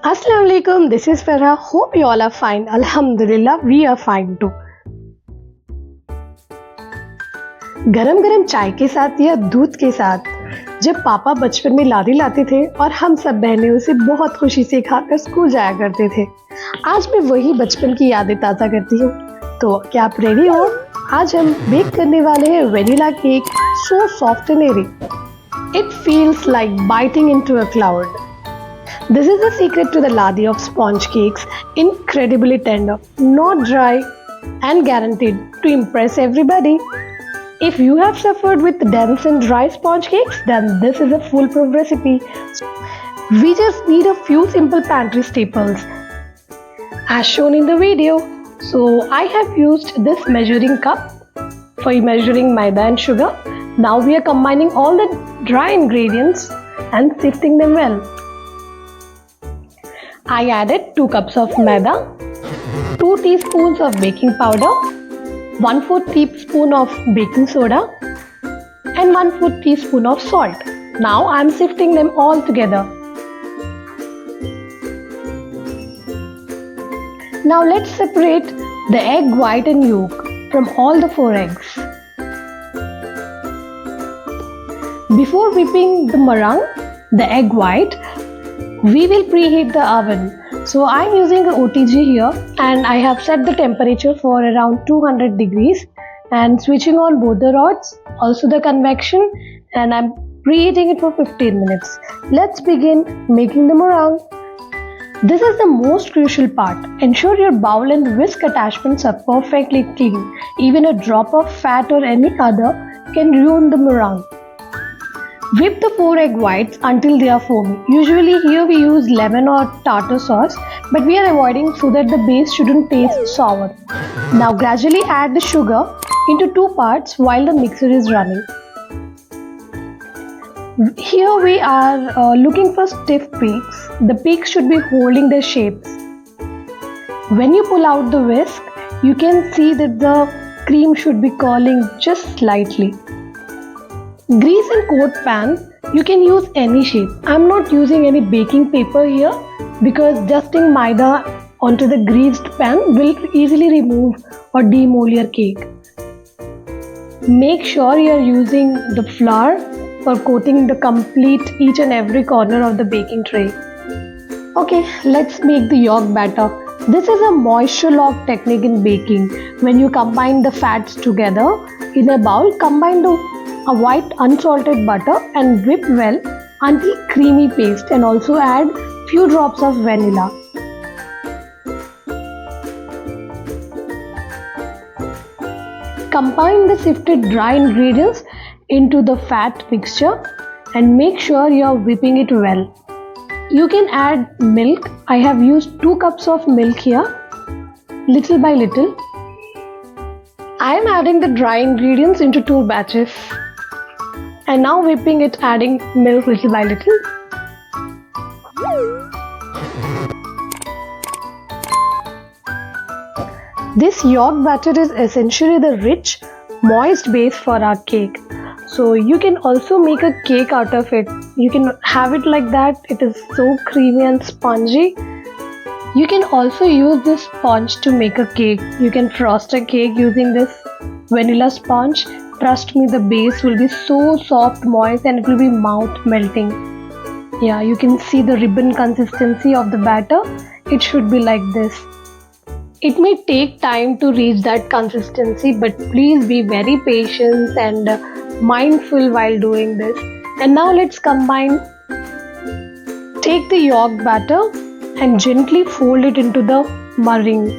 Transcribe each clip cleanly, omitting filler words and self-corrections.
Assalamu alaikum, this is Farah. Hope you all are fine. Alhamdulillah, we are fine too. गरम गरम चाय के साथ या दूध के साथ जब पापा बचपन में लादी लाते थे और हम सब बहनें उसे बहुत खुशी से खाकर स्कूल जाया करते थे। आज मैं वही बचपन की यादें ताज़ा करती हूँ। तो क्या आप रेडी हो? आज हम बेक करने वाले हैं vanilla cake, so soft and airy. It feels like biting into a cloud. This is the secret to the ladhi of sponge cakes, incredibly tender, not dry, and guaranteed to impress everybody. If you have suffered with dense and dry sponge cakes, then this is a foolproof recipe. We just need a few simple pantry staples, as shown in the video. So I have used this measuring cup for measuring maida and sugar. Now we are combining all the dry ingredients and sifting them well. I added 2 cups of maida, 2 teaspoons of baking powder, 1/4 teaspoon of baking soda, and 1/4 teaspoon of salt. Now I am sifting them all together. Now let's separate the egg white and yolk from all the 4 eggs. Before whipping the meringue, the egg white, we will preheat the oven. So I'm using a OTG here and I have set the temperature for around 200 degrees and switching on both the rods, also the convection, and I'm preheating it for 15 minutes. Let's begin making the meringue. This is the most crucial part. Ensure your bowl and whisk attachments are perfectly clean. Even a drop of fat or any other can ruin the meringue. Whip the 4 egg whites until they are foamy. Usually here we use lemon or tartar sauce, but we are avoiding so that the base shouldn't taste sour. Now gradually add the sugar into 2 parts while the mixer is running. Here we are looking for stiff peaks. The peaks should be holding their shapes. When you pull out the whisk, you can see that the cream should be curling just slightly. Grease and coat pan. You can use any shape. I'm not using any baking paper here because dusting maida onto the greased pan will easily remove or demold your cake. Make sure you are using the flour for coating the complete each and every corner of the baking tray. Okay, let's make the yolk batter. This is a moisture lock technique in baking. When you combine the fats together in a bowl, combine a white unsalted butter and whip well until creamy paste, and also add few drops of vanilla. Combine the sifted dry ingredients into the fat mixture and make sure you are whipping it well. You can add milk. I have used 2 cups of milk here, little by little. I am adding the dry ingredients into 2 batches and now whipping it, adding milk little by little. This yolk batter is essentially the rich, moist base for our cake. So you can also make a cake out of it. You can have it like that. It is so creamy and spongy. You can also use this sponge to make a cake. You can frost a cake using this vanilla sponge. Trust me, the base will be so soft, moist, and it will be mouth melting. Yeah, you can see the ribbon consistency of the batter. It should be like this. It may take time to reach that consistency, but please be very patient and mindful while doing this. And now let's combine. Take the yolk batter and gently fold it into the meringue.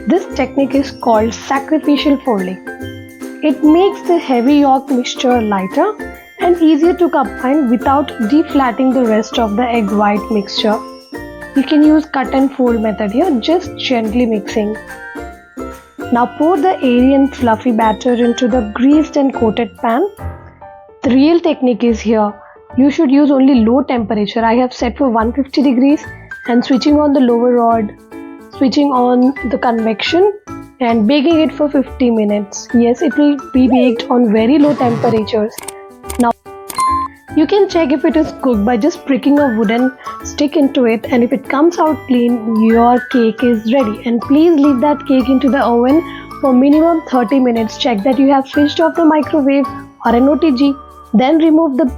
This technique is called sacrificial folding. It makes the heavy yolk mixture lighter and easier to combine without deflating the rest of the egg white mixture. You can use cut and fold method here, just gently mixing. Now pour the airy and fluffy batter into the greased and coated pan. The real technique is here. You should use only low temperature. I have set for 150 degrees and switching on the lower rod, switching on the convection and baking it for 50 minutes. Yes, it will be baked on very low temperatures. You can check if it is cooked by just pricking a wooden stick into it, and if it comes out clean, your cake is ready. And please leave that cake into the oven for minimum 30 minutes. Check that you have switched off the microwave or an OTG. Then remove the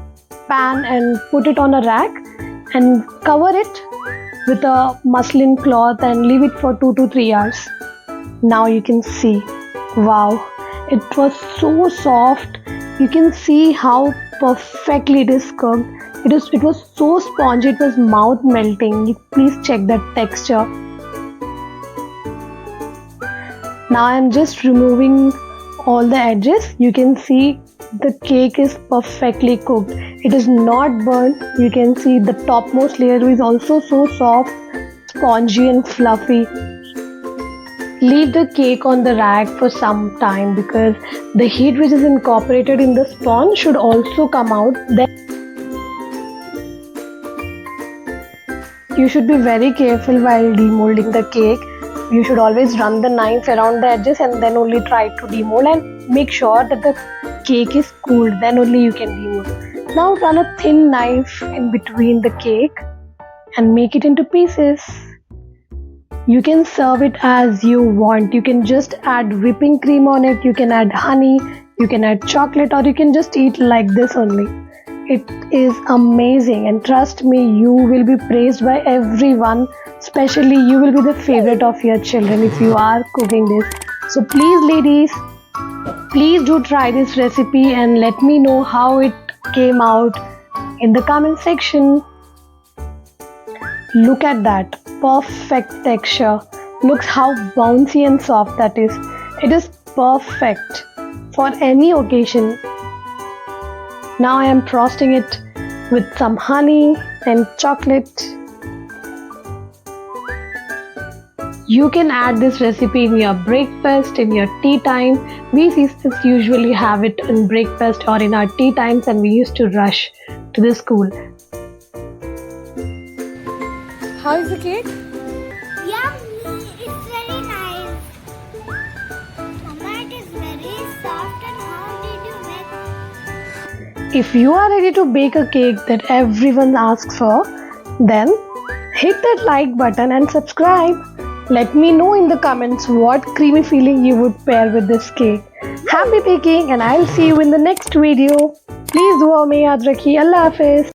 pan and put it on a rack and cover it with a muslin cloth and leave it for 2 to 3 hours. Now you can see, wow, it was so soft. You can see how perfectly it is cooked. It was so spongy, it was mouth melting. Please check that texture. Now I am just removing all the edges. You can see the cake is perfectly cooked. It is not burnt. You can see the topmost layer is also so soft, spongy and fluffy. Leave the cake on the rack for some time because the heat which is incorporated in the sponge should also come out. Then you should be very careful while demolding the cake. You should always run the knife around the edges and then only try to demold, and make sure that the cake is cooled, then only you can demold. Now run a thin knife in between the cake and make it into pieces. You can serve it as you want. You can just add whipping cream on it, you can add honey, you can add chocolate, or you can just eat like this only. It is amazing, and trust me, you will be praised by everyone. Especially you will be the favorite of your children if you are cooking this. So please ladies, please do try this recipe and let me know how it came out in the comment section. Look at that perfect texture. Look how bouncy and soft that is. It is perfect for any occasion. Now I am frosting it with some honey and chocolate. You can add this recipe in your breakfast, in your tea time. We sisters usually have it in breakfast or in our tea times, and we used to rush to the school. How is the cake? Yummy! It's very nice. Mama, it is very soft. And how did you make? If you are ready to bake a cake that everyone asks for, then hit that like button and subscribe. Let me know in the comments what creamy filling you would pair with this cake. Happy baking, and I'll see you in the next video. Please दुआ में याद रखिए. Allah Hafiz.